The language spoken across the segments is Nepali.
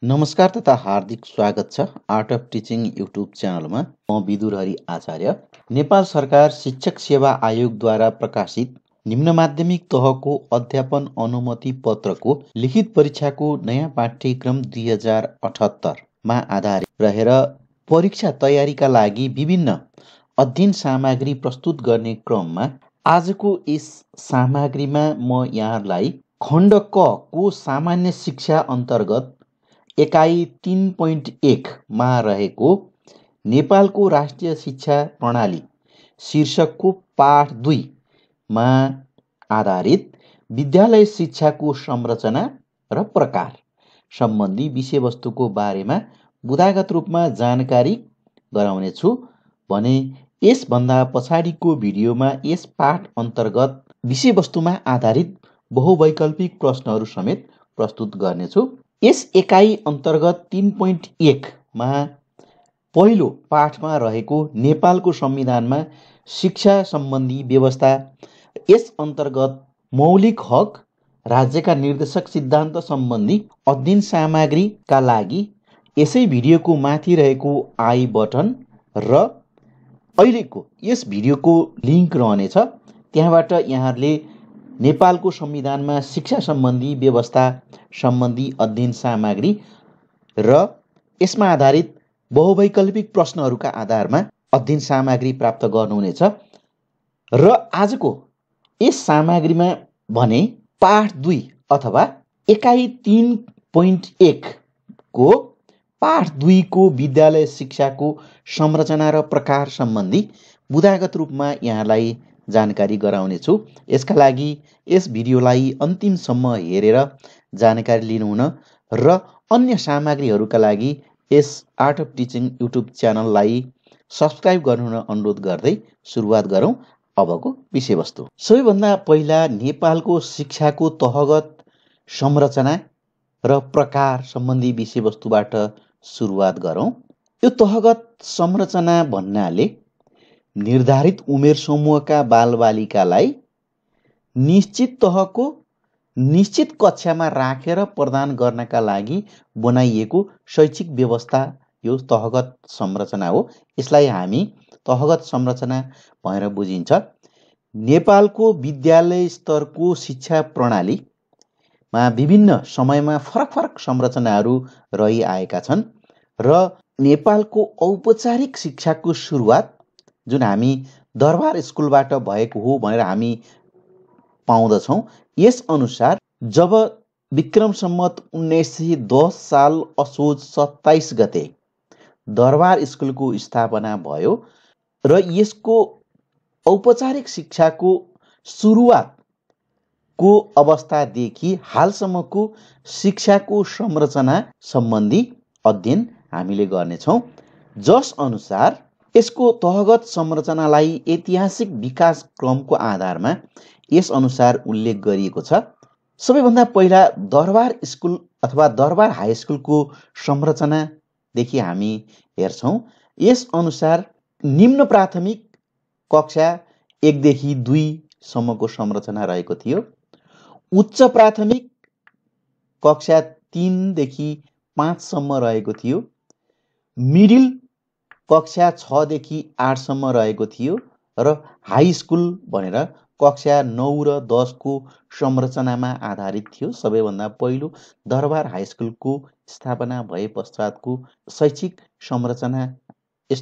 नमस्कार तथा हार्दिक स्वागत छ आर्ट अफ टिचिङ युट्युब च्यानलमा। म विदुर हरि आचार्य। नेपाल सरकार शिक्षक सेवा आयोगद्वारा प्रकाशित निम्न माध्यमिक तहको अध्यापन अनुमति पत्रको लिखित परीक्षाको नयाँ पाठ्यक्रम 2078 मा आधारित रहेर परीक्षा तयारीका लागि विभिन्न अध्ययन सामग्री प्रस्तुत गर्ने क्रममा आजको यस सामग्रीमा म यहाँलाई खण्ड क को सामान्य शिक्षा अन्तर्गत एकाइ 3.1 मा रहेको नेपालको राष्ट्रिय शिक्षा प्रणाली शीर्षकको पाठ 2 मा आधारित विद्यालय शिक्षाको संरचना र प्रकार सम्बन्धी विषयवस्तुको बारेमा बुदागत रूपमा जानकारी गराउनेछु भने यसभन्दा पछाडिको भिडियोमा यस पाठ अन्तर्गत विषयवस्तुमा आधारित बहुवैकल्पिक प्रश्नहरू समेत प्रस्तुत गर्नेछु। यस एकाइ अन्तर्गत 3.1 मा पहिलो पाठमा रहेको नेपालको संविधानमा शिक्षा सम्बन्धी व्यवस्था, यस अन्तर्गत मौलिक हक, राज्यका निर्देशक सिद्धान्त सम्बन्धी अध्ययन सामग्रीका लागि यसै भिडियोको माथि रहेको आई बटन र अहिलेको यस भिडियोको लिङ्क रहनेछ। त्यहाँबाट यहाँहरूले नेपालको संविधानमा शिक्षा सम्बन्धी व्यवस्था सम्बन्धी अध्ययन सामग्री र यसमा आधारित बहुवैकल्पिक प्रश्नहरूका आधारमा अध्ययन सामग्री प्राप्त गर्नुहुनेछ। र आजको यस सामग्रीमा भने पाठ 2 अथवा एकाइ 3.1 को पाठ 2 को विद्यालय शिक्षाको संरचना र प्रकार सम्बन्धी बुदागत रूपमा यहाँलाई जानकारी गराउनेछु। यसका लागि यस भिडियोलाई अन्तिमसम्म हेरेर जानकारी लिनुहुन र अन्य सामग्रीहरूका लागि यस आर्ट अफ टिचिङ युट्युब च्यानललाई सब्सक्राइब गर्नुहुन अनुरोध गर्दै सुरुवात गरौँ अबको विषयवस्तु। सबैभन्दा पहिला नेपालको शिक्षाको तहगत संरचना र प्रकार सम्बन्धी विषयवस्तुबाट सुरुवात गरौँ। यो तहगत संरचना भन्नाले निर्धारित उमेर समूहका बालबालिकालाई निश्चित तहको निश्चित कक्षामा राखेर प्रदान गर्नका लागि बनाइएको शैक्षिक व्यवस्था यो तहगत संरचना हो। यसलाई हामी तहगत संरचना भनेर बुझिन्छ। नेपालको विद्यालय स्तरको शिक्षा प्रणालीमा विभिन्न समयमा फरक संरचनाहरू रहिआएका छन् र नेपालको औपचारिक शिक्षाको सुरुवात जुन हामी दरबार स्कुलबाट भएको हो भनेर हामी पाउँदछौँ। यस अनुसार जब विक्रम सम्वत 1910 साल असोज 27 गते दरबार स्कुलको स्थापना भयो र यसको औपचारिक शिक्षाको सुरुवातको अवस्थादेखि हालसम्मको शिक्षाको संरचना सम्बन्धी अध्ययन हामीले गर्नेछौँ। जस अनुसार यसको तहगत संरचनालाई ऐतिहासिक विकास क्रमको आधारमा यस अनुसार उल्लेख गरिएको छ। सबैभन्दा पहिला दरबार स्कुल अथवा दरबार हाई स्कुलको संरचनादेखि हामी हेर्छौँ। यस अनुसार निम्न प्राथमिक कक्षा 1 देखि 2 सम्मको संरचना रहेको थियो। उच्च प्राथमिक कक्षा 3 देखि 5 सम्म रहेको थियो। मिडिल कक्षा 6 देखि 8 सम्म रहेको थियो र हाई स्कुल भनेर कक्षा 9 र 10 को संरचनामा आधारित थियो। सबैभन्दा पहिलो दरबार हाई स्कुलको स्थापना भए पश्चातको शैक्षिक संरचना यस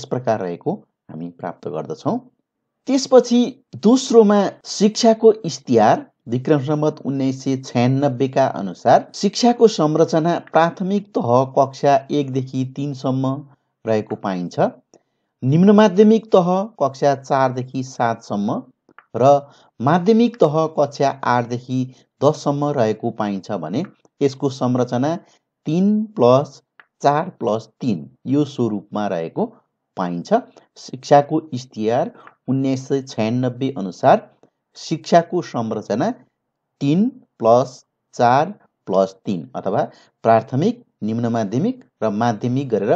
प्रकार रहेको हामी प्राप्त गर्दछौँ। त्यसपछि दोस्रोमा शिक्षाको इस्तिहार विक्रम सम्वत 1996 का अनुसार शिक्षाको संरचना प्राथमिक तह कक्षा 1 देखि 3 सम्म रहेको पाइन्छ। निम्न माध्यमिक तह कक्षा 4 देखि 7 सम्म र माध्यमिक तह कक्षा 8 देखि 10 सम्म रहेको पाइन्छ भने यसको संरचना 3+4+3 यो स्वरूपमा रहेको पाइन्छ। शिक्षाको इस्तिहार 1996 अनुसार शिक्षाको संरचना 3+4+3 अथवा प्राथमिक, निम्न माध्यमिक र माध्यमिक गरेर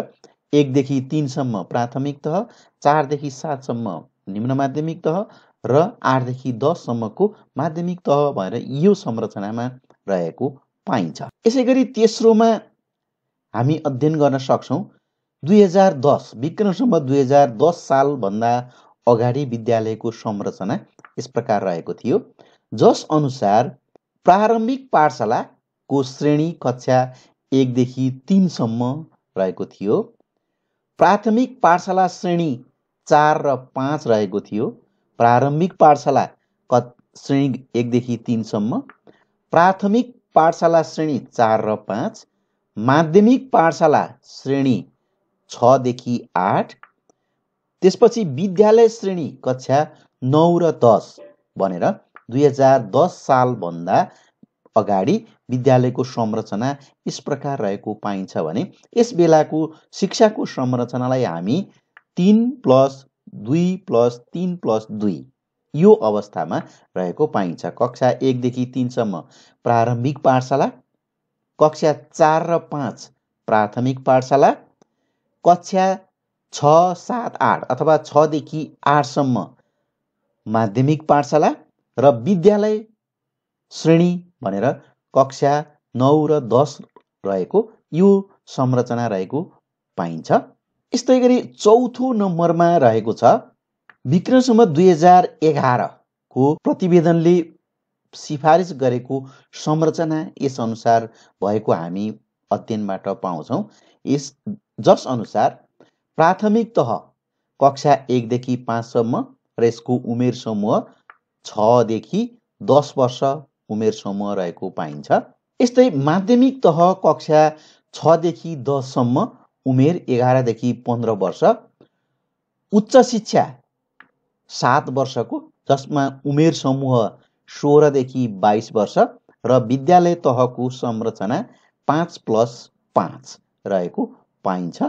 1 देखि 3 सम्म प्राथमिक तह, 4 देखि 7 सम्म निम्न माध्यमिक तह र 8 देखि 10 सम्मको माध्यमिक तह भएर यो संरचनामा रहेको पाइन्छ। यसैगरी तेस्रोमा हामी अध्ययन गर्न सक्छौं 2010 विक्रमसम्म 2010 सालभन्दा अगाडि विद्यालयको संरचना यस प्रकार रहेको थियो, जस अनुसार प्रारम्भिक पाठशालाको श्रेणी कक्षा 1 देखि 3 सम्म रहेको थियो। प्राथमिक पाठशाला श्रेणी 4 र 5 रहेको थियो। प्रारम्भिक पाठशाला श्रेणी 1 देखि 3 सम्म, प्राथमिक पाठशाला श्रेणी 4 र 5, माध्यमिक पाठशाला श्रेणी 6 देखि 8, त्यसपछि विद्यालय श्रेणी कक्षा 9 र 10 भनेर 2010 सालभन्दा अगाडि विद्यालयको संरचना यस प्रकार रहेको पाइन्छ भने यस बेलाको शिक्षाको संरचनालाई हामी 3+2+3+2 यो अवस्थामा रहेको पाइन्छ। कक्षा 1 देखि 3 सम्म प्रारम्भिक पाठशाला, कक्षा 4 र 5 प्राथमिक पाठशाला, कक्षा 6, 7, 8 अथवा 6 देखि 8 सम्म माध्यमिक पाठशाला र विद्यालय श्रेणी भनेर कक्षा 9 र 10 रहेको यो संरचना रहेको पाइन्छ। यस्तै गरी चौथो नम्बरमा रहेको छ विक्रमसम्म 2011 को प्रतिवेदनले सिफारिस गरेको संरचना यस अनुसार भएको हामी अध्ययनबाट पाउँछौं। जस अनुसार प्राथमिक तह कक्षा 1 देखि 5 सम्म र यसको उमेर समूह 6 देखि 10 वर्ष उमेर समूह रहेको पाइन्छ। यस्तै माध्यमिक तह कक्षा 6 देखि 10 सम्म उमेर 11 देखि 15 वर्ष, उच्च शिक्षा 7 वर्षको जसमा उमेर समूह 16 देखि 22 वर्ष र विद्यालय तहको संरचना 5+5 रहेको पाइन्छ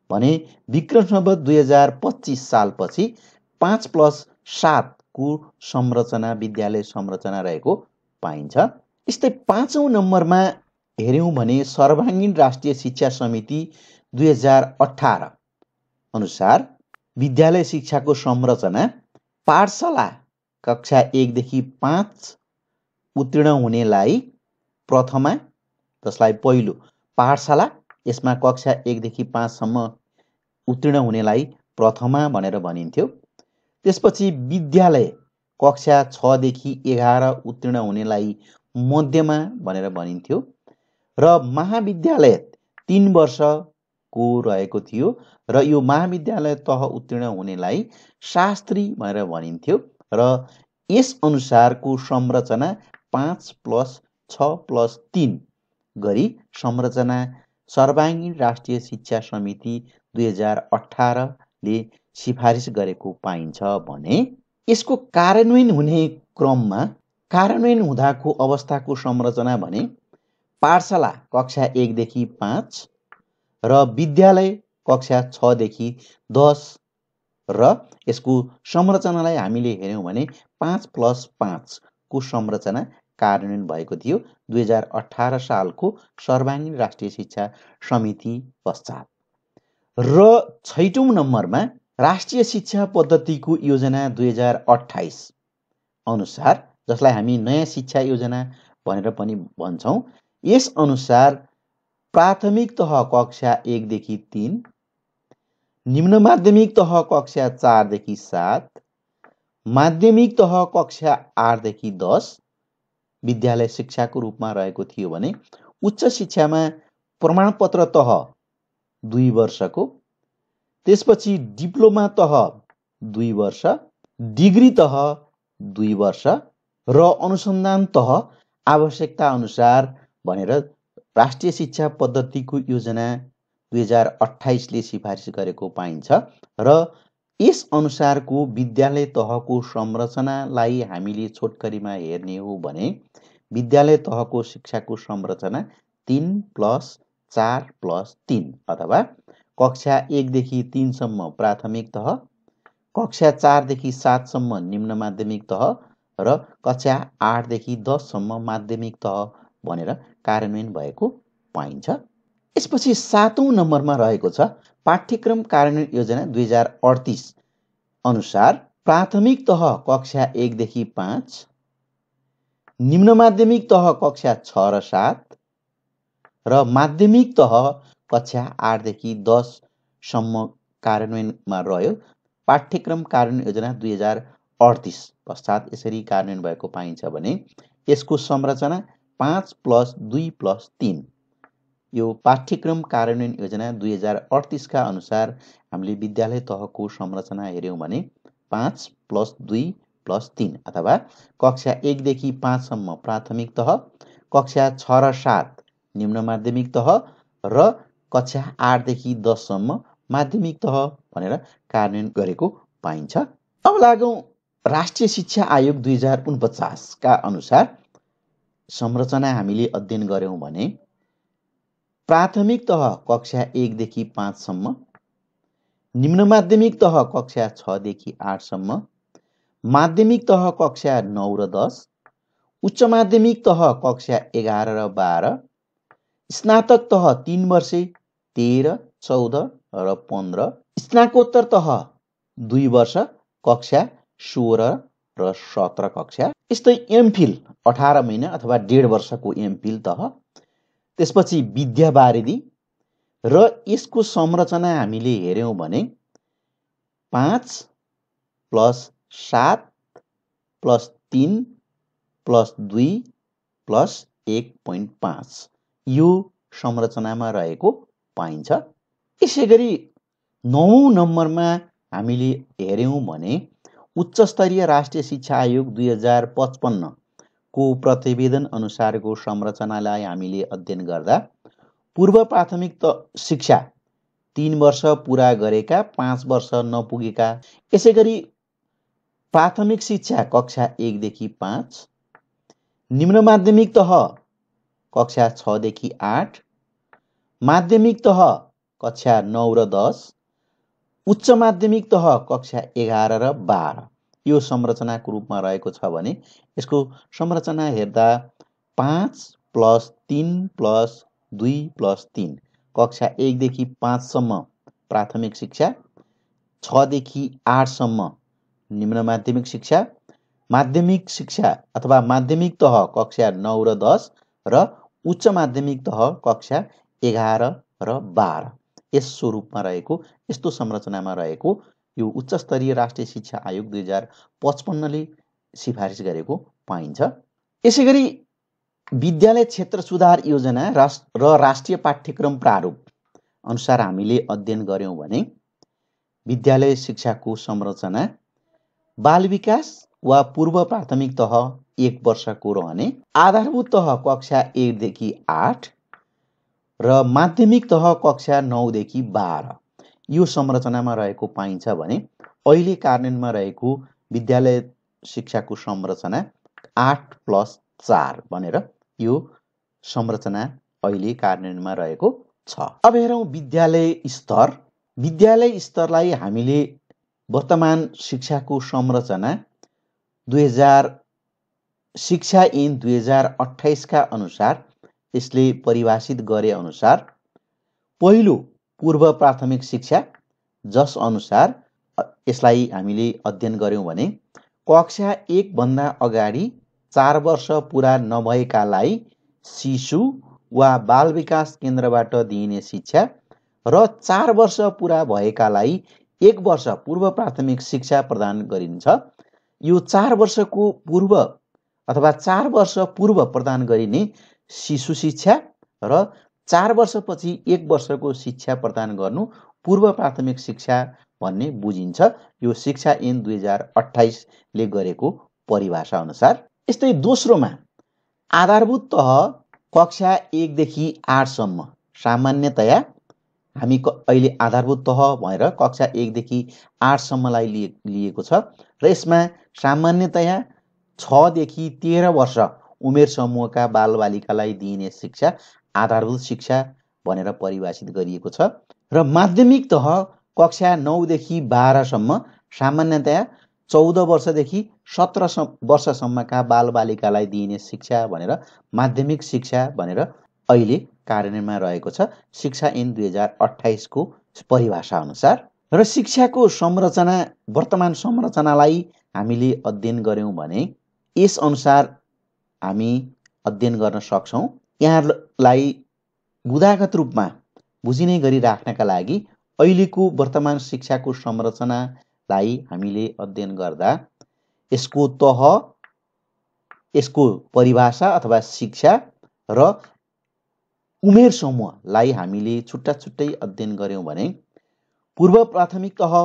भने विक्रमसम्म 2025 सालपछि 5+7 को संरचना विद्यालय संरचना रहेको पाइन्छ। यस्तै पाँचौं नम्बरमा हेर्यौं भने सर्वाङ्गीण राष्ट्रिय शिक्षा समिति 2018 अनुसार विद्यालय शिक्षाको संरचना पाठशाला कक्षा 1 देखि 5 उत्तीर्ण हुनेलाई प्रथमा, जसलाई पहिलो पाठशाला, यसमा कक्षा 1 देखि 5 सम्म उत्तीर्ण हुनेलाई प्रथमा भनेर भनिन्थ्यो। त्यसपछि विद्यालय कक्षा 6 देखि 11 उत्तीर्ण हुनेलाई मध्यमा भनेर भनिन्थ्यो र महाविद्यालय 3 वर्षको रहेको थियो र यो महाविद्यालय तह उत्तीर्ण हुनेलाई शास्त्री भनेर भनिन्थ्यो र यस अनुसारको संरचना 5+6+3 गरी संरचना सर्वाङ्गीण राष्ट्रिय शिक्षा समिति 2018 ले सिफारिस गरेको पाइन्छ भने यसको कार्यान्वयन हुने क्रममा कार्यान्वयन हुँदाको अवस्थाको संरचना भने पाठशाला कक्षा 1 देखि 5 र विद्यालय कक्षा 6 देखि 10 र यसको संरचनालाई हामीले हेर्यौं भने 5+5 को संरचना कार्यान्वयन भएको थियो 2018 सालको सर्वाङ्गीण राष्ट्रिय शिक्षा समिति पश्चात। र छैटौं नम्बरमा राष्ट्रिय शिक्षा पद्धतिको योजना 2028 अनुसार, जसलाई हामी नयाँ शिक्षा योजना भनेर पनि भन्छौं, यस अनुसार प्राथमिक तह कक्षा 1 देखि 3, निम्न माध्यमिक तह कक्षा 4 देखि 7, माध्यमिक तह कक्षा 8 देखि 10 विद्यालय शिक्षाको रूपमा रहेको थियो भने उच्च शिक्षामा प्रमाणपत्र तह 2 वर्षको, त्यसपछि डिप्लोमा तह 2 वर्ष, डिग्री तह 2 वर्ष र अनुसन्धान तह आवश्यकता अनुसार भनेर राष्ट्रिय शिक्षा पद्धतिको योजना 2028 ले सिफारिस गरेको पाइन्छ र यस अनुसारको विद्यालय तहको संरचनालाई हामीले छोटकरीमा हेर्ने हो भने विद्यालय तहको शिक्षाको संरचना 3+4+3 अथवा कक्षा 1 देखि 3 सम्म प्राथमिक तह, कक्षा 4 देखि 7 सम्म निम्न माध्यमिक तह र कक्षा 8 देखि 10 सम्म माध्यमिक तह भनेर कार्यान्वयन भएको पाइन्छ। यसपछि 7औं नम्बरमा रहेको छ पाठ्यक्रम कार्यान्वयन योजना 2038 अनुसार प्राथमिक तह कक्षा 1 देखि 5, निम्न माध्यमिक तह कक्षा 6 र 7, र माध्यमिक तह कक्षा 8 देखि 10 सम्म कार्यान्वयनमा रह्यो। पाठ्यक्रम कार्यान्वयन योजना 2038 पश्चात यसरी कार्यान्वयन भएको पाइन्छ भने यसको संरचना 5+2+3। यो पाठ्यक्रम कार्यान्वयन योजना 2038 का अनुसार हामीले विद्यालय तहको संरचना हेर्यौं भने 5+2+3 अथवा कक्षा 1 देखि 5 सम्म प्राथमिक तह, कक्षा 6 र 7 निम्न माध्यमिक तह र कक्षा 8 देखि 10 सम्म माध्यमिक तह भनेर कार्यान्वयन गरेको पाइन्छ। अब लागौं राष्ट्रिय शिक्षा आयोग 2049 का अनुसार संरचना हामीले अध्ययन गर्यौं भने प्राथमिक तह कक्षा 1 देखि 5 सम्म, निम्न माध्यमिक तह कक्षा 6 देखि 8 सम्म, माध्यमिक तह कक्षा 9 र 10, उच्च माध्यमिक तह कक्षा 11 र 12, स्नातक तह 3 वर्षे 13, 14 र 15, स्नाकोत्तर तह 2 वर्ष कक्षा 16 र 17 कक्षा, यस्तै एमफिल 18 महिना अथवा 1.5 वर्षको एमफिल तह, त्यसपछि विद्यावारिधि र यसको संरचना हामीले हेर्यौं भने 5+7+3+2+1.5 यो संरचनामा रहेको पाइन्छ। यसैगरी 9औं नम्बरमा हामीले हेर्यौं भने उच्च स्तरीय राष्ट्रिय शिक्षा आयोग 2055 को प्रतिवेदन अनुसारको संरचनालाई हामीले अध्ययन गर्दा पूर्व प्राथमिक शिक्षा 3 वर्ष पूरा गरेका 5 वर्ष नपुगेका, यसैगरी प्राथमिक शिक्षा कक्षा 1 देखि 5, निम्न माध्यमिक तह कक्षा 6 देखि 8, माध्यमिक तह कक्षा 9 र 10, उच्च माध्यमिक तह कक्षा 11 र 12 यो संरचनाको रूपमा रहेको छ भने यसको संरचना हेर्दा 5+3+2+3 कक्षा 1 देखि 5 सम्म प्राथमिक शिक्षा, 6 देखि 8 सम्म निम्न माध्यमिक शिक्षा अथवा माध्यमिक तह कक्षा 9 र 10 र उच्च माध्यमिक तह कक्षा 11 र 12 यस स्वरूपमा रहेको, यस्तो संरचनामा रहेको यो उच्च स्तरीय राष्ट्रिय शिक्षा आयोग 2055 ले सिफारिस गरेको पाइन्छ। यसैगरी विद्यालय क्षेत्र सुधार योजना र राष्ट्रिय पाठ्यक्रम प्रारूप अनुसार हामीले अध्ययन गर्यौं भने विद्यालय शिक्षाको संरचना बाल विकास वा पूर्व प्राथमिक तह 1 वर्षको रहने, आधारभूत तह कक्षा 1 देखि 8 र माध्यमिक तह कक्षा 9 देखि 12 यो संरचनामा रहेको पाइन्छ भने अहिले कार्यान्वयनमा रहेको विद्यालय शिक्षाको संरचना 8+4 भनेर यो संरचना अहिले कार्यान्वयनमा रहेको छ। अब हेरौं विद्यालय स्तर। विद्यालय स्तरलाई हामीले वर्तमान शिक्षाको संरचना 2000 शिक्षा ऐन 2028 का अनुसार यसले परिभाषित गरे अनुसार पहिलो पूर्व प्राथमिक शिक्षा जस अनुसार यसलाई हामीले अध्ययन गर्यौं भने कक्षा 1 भन्दा अगाडि 4 वर्ष पूरा नभएकालाई शिशु वा बाल विकास केन्द्रबाट दिइने शिक्षा र 4 वर्ष पूरा भएकालाई 1 वर्ष पूर्व प्राथमिक शिक्षा प्रदान गरिन्छ। यो 4 वर्षको पूर्व अथवा 4 वर्ष पूर्व प्रदान गरिने शिशु शिक्षा र 4 वर्षपछि 1 वर्षको शिक्षा प्रदान गर्नु पूर्व प्राथमिक शिक्षा भन्ने बुझिन्छ यो शिक्षा ऐन 2028 ले गरेको परिभाषा अनुसार। यस्तै दोस्रोमा आधारभूत तह कक्षा 1 देखि 8 सम्म सामान्यतया हामी अहिले आधारभूत तह भनेर कक्षा 1 देखि 8 सम्मलाई लिएको छ र यसमा सामान्यतया 6 देखि 13 वर्ष उमेर समूहका बालबालिकालाई दिइने शिक्षा आधारभूत शिक्षा भनेर परिभाषित गरिएको छ र माध्यमिक तह कक्षा 9 देखि 12 सम्म सामान्यतया 14 वर्षदेखि 17 वर्षसम्मका बालबालिकालाई दिइने शिक्षा भनेर माध्यमिक शिक्षा भनेर अहिले कार्यान्वयनमा रहेको छ शिक्षा ऐन 2028 को परिभाषा अनुसार। र शिक्षाको संरचना वर्तमान संरचनालाई हामीले अध्ययन गर्यौं भने यस अनुसार हामी अध्ययन गर्न सक्छौं। यहाँलाई बुदागत रूपमा बुझिने गरी राख्नका लागि अहिलेको वर्तमान शिक्षाको संरचनालाई हामीले अध्ययन गर्दा यसको तह, यसको परिभाषा अथवा शिक्षा र उमेर समूहलाई हामीले छुट्टा छुट्टै अध्ययन गर्यौं भने पूर्व प्राथमिक तह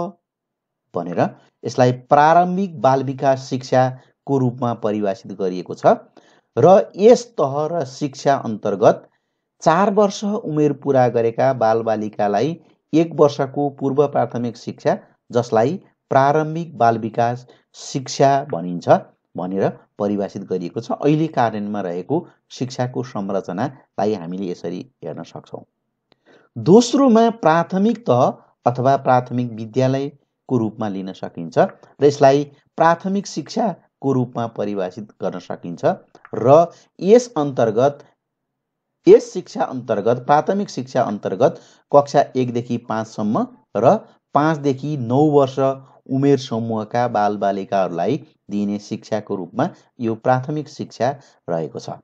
भनेर यसलाई प्रारम्भिक बाल विकास शिक्षाको रूपमा परिभाषित गरिएको छ र यस तह र शिक्षा अन्तर्गत 4 वर्ष उमेर पूरा गरेका बालबालिकालाई 1 वर्षको पूर्व प्राथमिक शिक्षा जसलाई प्रारम्भिक बाल विकास शिक्षा भनिन्छ भनेर परिभाषित गरिएको छ। अहिले कार्यान्वयनमा रहेको शिक्षाको संरचनालाई हामीले यसरी हेर्न सक्छौं। दोस्रोमा प्राथमिक तह अथवा प्राथमिक विद्यालयको रूपमा लिन सकिन्छ र यसलाई प्राथमिक शिक्षाको रूपमा परिभाषित गर्न सकिन्छ र यस शिक्षा अन्तर्गत प्राथमिक शिक्षा अन्तर्गत कक्षा 1 देखि 5 सम्म र 5 देखि 9 वर्ष उमेर समूहका बालबालिकाहरूलाई दिइने शिक्षाको रूपमा यो प्राथमिक शिक्षा रहेको छ।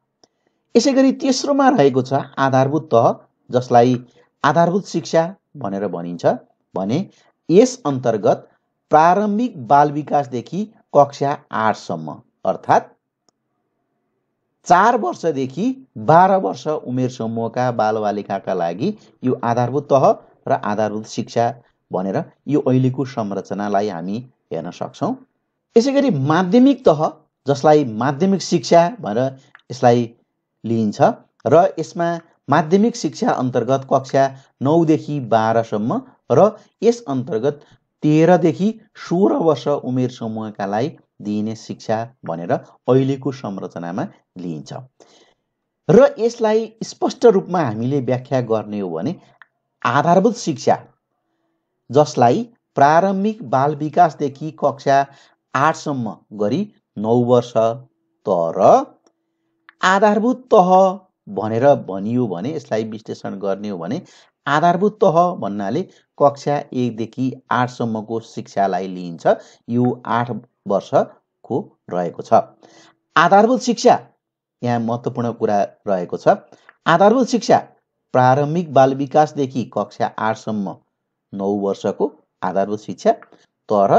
यसैगरी तेस्रोमा रहेको छ आधारभूत तह जसलाई आधारभूत शिक्षा भनेर भनिन्छ भने यस अन्तर्गत प्रारम्भिक बाल विकासदेखि कक्षा 8 सम्म अर्थात् 4 वर्षदेखि 12 वर्ष उमेर समूहका बालबालिकाका लागि यो आधारभूत तह र आधारभूत शिक्षा भनेर यो अहिलेको संरचनालाई हामी हेर्न सक्छौं। यसैगरी माध्यमिक तह जसलाई माध्यमिक शिक्षा भनेर यसलाई लिइन्छ र यसमा माध्यमिक शिक्षा अन्तर्गत कक्षा 9 देखि 12 सम्म र यस अन्तर्गत 13 देखि 16 वर्ष उमेर समूहकालाई दिइने शिक्षा भनेर अहिलेको संरचनामा लिइन्छ र यसलाई स्पष्ट रूपमा हामीले व्याख्या गर्ने हो भने आधारभूत शिक्षा जसलाई प्रारम्भिक बाल विकासदेखि कक्षा 8 सम्म गरी 9 वर्ष तर आधारभूत तह भनेर भनियो भने यसलाई विश्लेषण गर्ने हो भने आधारभूत तह भन्नाले कक्षा 1 देखि 8 सम्मको शिक्षालाई लिइन्छ। यो 8 वर्षको रहेको छ। आधारभूत शिक्षा यहाँ महत्त्वपूर्ण कुरा रहेको छ। आधारभूत शिक्षा प्रारम्भिक बाल विकासदेखि कक्षा 8 सम्म 9 वर्षको आधारभूत शिक्षा तर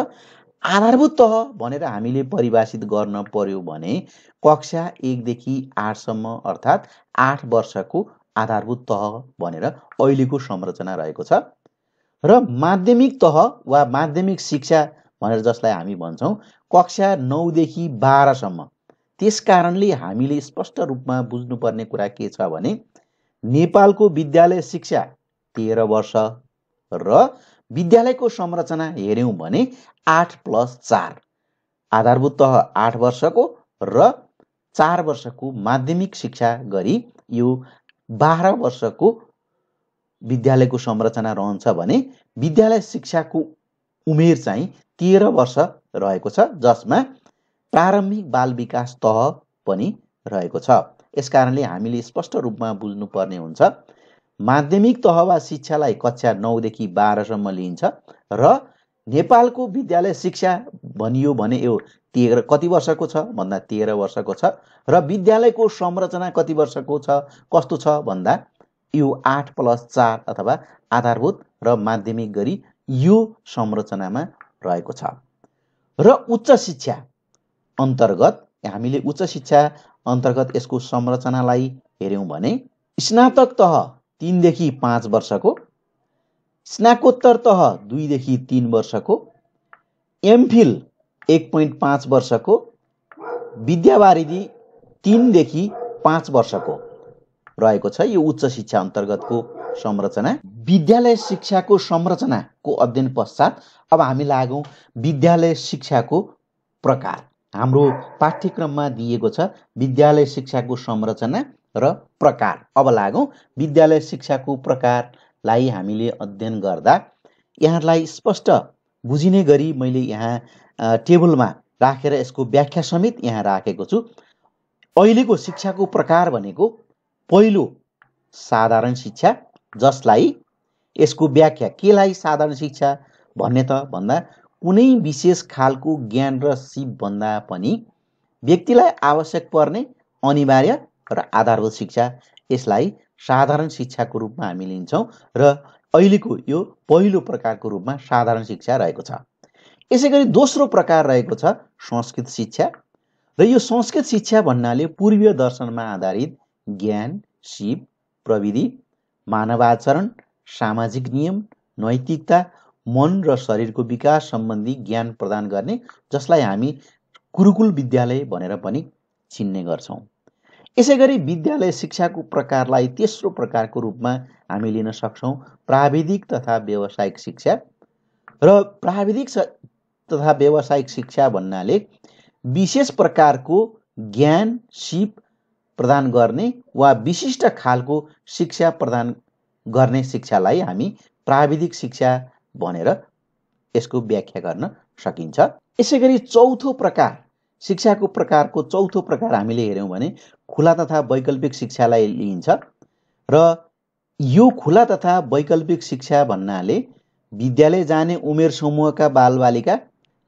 आधारभूत तह भनेर हामीले परिभाषित गर्न पर्यो भने कक्षा 1 देखि 8 सम्म अर्थात् 8 वर्षको आधारभूत तह भनेर अहिलेको संरचना रहेको छ र माध्यमिक तह वा माध्यमिक शिक्षा भनेर जसलाई हामी भन्छौं कक्षा 9 देखि 12 सम्म। त्यसकारणले हामीले स्पष्ट रूपमा बुझ्नुपर्ने कुरा के छ भने नेपालको विद्यालय शिक्षा 13 वर्ष र विद्यालयको संरचना हेर्यौं भने 8+4 आधारभूत तह 8 वर्षको र 4 वर्षको माध्यमिक शिक्षा गरी यो 12 वर्षको विद्यालयको संरचना रहन्छ भने विद्यालय शिक्षाको उमेर चाहिँ 13 वर्ष रहेको छ जसमा प्रारम्भिक बाल विकास तह पनि रहेको छ। यसकारणले हामीले स्पष्ट रूपमा बुझ्नुपर्ने हुन्छ माध्यमिक तह वा शिक्षालाई कक्षा 9 देखि 12 सम्म लिइन्छ र नेपालको विद्यालय शिक्षा भनियो भने यो 13 कति वर्षको छ भन्दा 13 वर्षको छ र विद्यालयको संरचना कति वर्षको छ कस्तो छ भन्दा यो 8+4 अथवा आधारभूत र माध्यमिक गरी यो संरचनामा रहेको छ। र उच्च शिक्षा अन्तर्गत हामीले उच्च शिक्षा अन्तर्गत यसको संरचनालाई हेर्यौं भने स्नातक तह 3 देखि 5 वर्षको, स्नाकोत्तर तह 2 देखि 3 वर्षको, एमफिल 1.5 वर्षको, विद्यावारिधि 3 देखि 5 वर्षको रहेको छ। यो उच्च शिक्षा अन्तर्गतको संरचना। विद्यालय शिक्षाको संरचनाको अध्ययन पश्चात अब हामी लागौं विद्यालय शिक्षाको प्रकार। हाम्रो पाठ्यक्रममा दिएको छ विद्यालय शिक्षाको संरचना र प्रकार। अब लागौं विद्यालय शिक्षाको प्रकारलाई हामीले अध्ययन गर्दा यहाँलाई स्पष्ट बुझिने गरी मैले यहाँ टेबलमा राखेर यसको व्याख्या समेत यहाँ राखेको छु। अहिलेको शिक्षाको प्रकार भनेको पहिलो साधारण शिक्षा जसलाई यसको व्याख्या केलाई साधारण शिक्षा भन्ने त भन्दा कुनै विशेष खालको ज्ञान र सिप भन्दा पनि व्यक्तिलाई आवश्यक पर्ने अनिवार्य र आधारभूत शिक्षा यसलाई साधारण शिक्षाको रूपमा हामी लिन्छौँ र अहिलेको यो पहिलो प्रकारको रूपमा साधारण शिक्षा रहेको छ। यसैगरी दोस्रो प्रकार रहेको छ संस्कृत शिक्षा र यो संस्कृत शिक्षा भन्नाले पूर्वीय दर्शनमा आधारित ज्ञान, सिप, प्रविधि, मानवाचरण, सामाजिक नियम, नैतिकता, मन र शरीरको विकास सम्बन्धी ज्ञान प्रदान गर्ने, जसलाई हामी गुरुकुल विद्यालय भनेर पनि चिन्ने गर्छौँ। यसैगरी विद्यालय शिक्षाको प्रकारलाई तेस्रो प्रकारको रूपमा हामी लिन सक्छौँ प्राविधिक तथा व्यावसायिक शिक्षा र प्राविधिक तथा व्यावसायिक शिक्षा भन्नाले विशेष प्रकारको ज्ञान, सिप प्रदान गर्ने वा विशिष्ट खालको शिक्षा प्रदान गर्ने शिक्षालाई हामी प्राविधिक शिक्षा भनेर यसको व्याख्या गर्न सकिन्छ। यसैगरी चौथो प्रकार शिक्षाको प्रकारको चौथो प्रकार हामीले हेर्यौँ भने खुला तथा वैकल्पिक शिक्षालाई लिइन्छ र यो खुला तथा वैकल्पिक शिक्षा भन्नाले विद्यालय जाने उमेर समूहका बालबालिका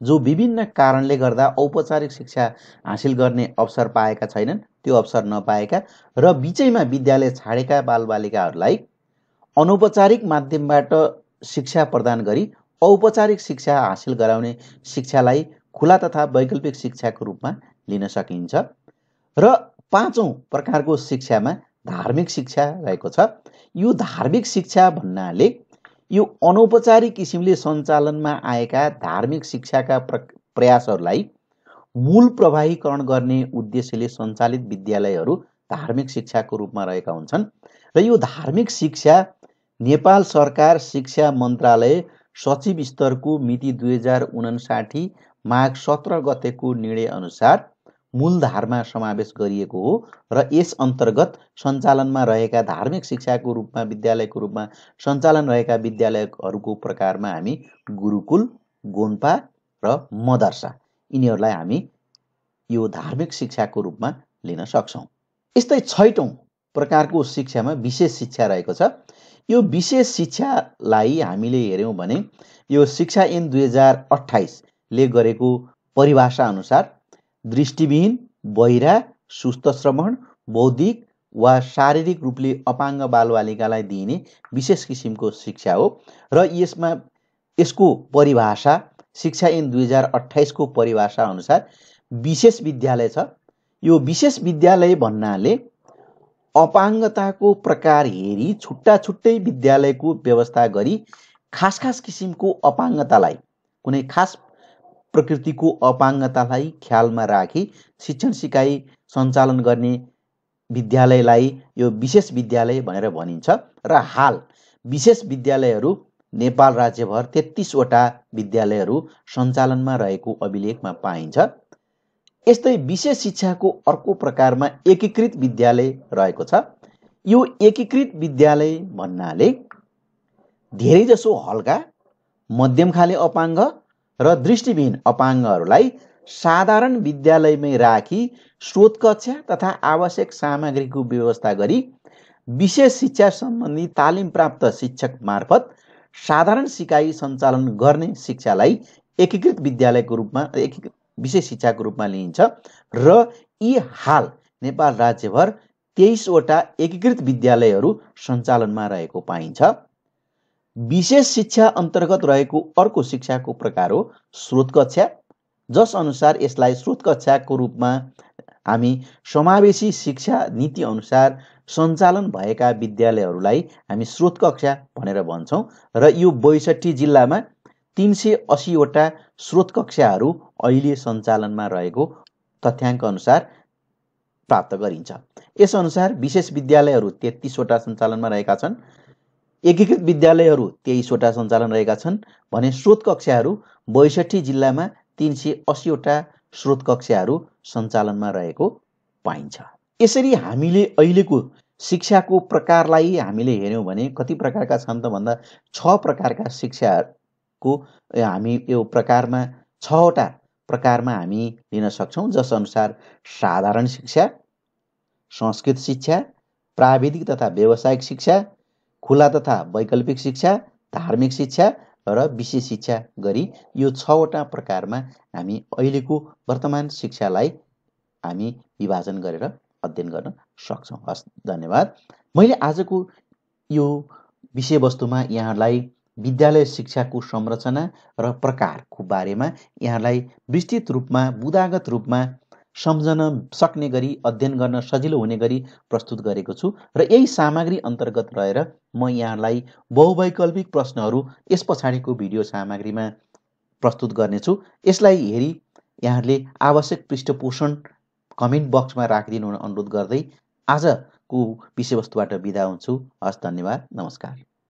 जो विभिन्न कारणले गर्दा औपचारिक शिक्षा हासिल गर्ने अवसर पाएका छैनन्, त्यो अवसर नपाएका र बिचैमा विद्यालय छाडेका बालबालिकाहरूलाई अनौपचारिक माध्यमबाट शिक्षा प्रदान गरी औपचारिक शिक्षा हासिल गराउने शिक्षालाई खुला तथा वैकल्पिक शिक्षाको रूपमा लिन सकिन्छ। र पाँचौं प्रकारको शिक्षामा धार्मिक शिक्षा रहेको छ। यो धार्मिक शिक्षा भन्नाले यो अनौपचारिक किसिमले सञ्चालनमा आएका धार्मिक शिक्षाका प्रयासहरूलाई मूल प्रवाहीकरण गर्ने उद्देश्यले सञ्चालित विद्यालयहरू धार्मिक शिक्षाको रूपमा रहेका हुन्छन् र यो धार्मिक शिक्षा नेपाल सरकार शिक्षा मन्त्रालय सचिव स्तरको मिति 2059 माघ 17 गतेको निर्णय अनुसार मूलधारमा समावेश गरिएको हो र यस अन्तर्गत सञ्चालनमा रहेका धार्मिक शिक्षाको रूपमा विद्यालयको रूपमा सञ्चालन रहेका विद्यालयहरूको प्रकारमा हामी गुरुकुल, गोन्पा र मदरसा यिनीहरूलाई हामी यो धार्मिक शिक्षाको रूपमा लिन सक्छौँ। यस्तै छैटौं प्रकारको शिक्षामा विशेष शिक्षा रहेको छ। यो विशेष शिक्षालाई हामीले हेर्यौँ भने यो शिक्षा ऐन 2028 ले गरेको परिभाषा अनुसार दृष्टिविहीन, बहिरा, सुस्त श्रवण, बौद्धिक वा शारीरिक रूपले अपाङ्ग बालबालिकालाई दिइने विशेष किसिमको शिक्षा हो र यसको परिभाषा शिक्षा ऐन 2028 को परिभाषा अनुसार विशेष विद्यालय छ। यो विशेष विद्यालय भन्नाले अपाङ्गताको प्रकार हेरी छुट्टा छुट्टै विद्यालयको व्यवस्था गरी खास खास किसिमको अपाङ्गतालाई कुनै खास प्रकृतिको अपाङ्गतालाई ख्यालमा राखी शिक्षण सिकाइ सञ्चालन गर्ने विद्यालयलाई यो विशेष विद्यालय भनेर भनिन्छ र हाल विशेष विद्यालयहरू नेपाल राज्यभर 33 वटा विद्यालयहरू सञ्चालनमा रहेको अभिलेखमा पाइन्छ। यस्तै विशेष शिक्षाको अर्को प्रकारमा एकीकृत विद्यालय रहेको छ। यो एकीकृत विद्यालय भन्नाले धेरैजसो हल्का, मध्यम खाले अपाङ्ग र दृष्टिविहीन अपाङ्गहरूलाई साधारण विद्यालयमै राखी स्रोत कक्षा तथा आवश्यक सामग्रीको व्यवस्था गरी विशेष शिक्षा सम्बन्धी तालिम प्राप्त शिक्षक मार्फत साधारण सिकाइ सञ्चालन गर्ने शिक्षालाई एकीकृत विद्यालयको रूपमा विशेष शिक्षाको रूपमा लिइन्छ र यी हाल नेपाल राज्यभर 23 वटा एकीकृत विद्यालयहरू सञ्चालनमा रहेको पाइन्छ। विशेष शिक्षा अन्तर्गत रहेको अर्को शिक्षाको प्रकार हो स्रोत कक्षा, जस अनुसार यसलाई स्रोत कक्षाको रूपमा हामी समावेशी शिक्षा नीति अनुसार सञ्चालन भएका विद्यालयहरूलाई हामी स्रोत कक्षा भनेर भन्छौँ र यो 62 जिल्लामा 380 वटा स्रोत कक्षाहरू अहिले सञ्चालनमा रहेको तथ्याङ्क अनुसार प्राप्त गरिन्छ। यस अनुसार विशेष विद्यालयहरू 33 वटा सञ्चालनमा रहेका छन्, एकीकृत विद्यालयहरू 23 वटा सञ्चालन रहेका छन् भने स्रोत कक्षाहरू 62 जिल्लामा 380 वटा स्रोत कक्षाहरू सञ्चालनमा रहेको पाइन्छ। यसरी हामीले अहिलेको शिक्षाको प्रकारलाई हामीले हेर्यौँ भने कति प्रकारका छन् त भन्दा 6 प्रकारका शिक्षाको हामी यो प्रकारमा 6 वटा प्रकारमा हामी लिन सक्छौँ, जस अनुसार साधारण शिक्षा, संस्कृत शिक्षा, प्राविधिक तथा व्यावसायिक शिक्षा, खुला तथा वैकल्पिक शिक्षा, धार्मिक शिक्षा र विशेष शिक्षा गरी यो 6 वटा प्रकारमा हामी अहिलेको वर्तमान शिक्षालाई हामी विभाजन गरेर अध्ययन गर्न सक्छौँ। हस्, धन्यवाद। मैले आजको यो विषयवस्तुमा यहाँलाई विद्यालय शिक्षाको संरचना र प्रकारको बारेमा यहाँलाई विस्तृत रूपमा, बुदागत रूपमा सम्झन सक्ने गरी, अध्ययन गर्न सजिलो हुने गरी प्रस्तुत गरेको छु र यही सामग्री अन्तर्गत रहेर म यहाँलाई बहुवैकल्पिक प्रश्नहरू यस पछाडिको भिडियो सामग्रीमा प्रस्तुत गर्नेछु। यसलाई हेरी यहाँहरूले आवश्यक पृष्ठपोषण कमेन्ट बक्समा राखिदिनु हुन अनुरोध गर्दै आजको विषयवस्तुबाट बिदा हुन्छु। हस्, धन्यवाद, नमस्कार।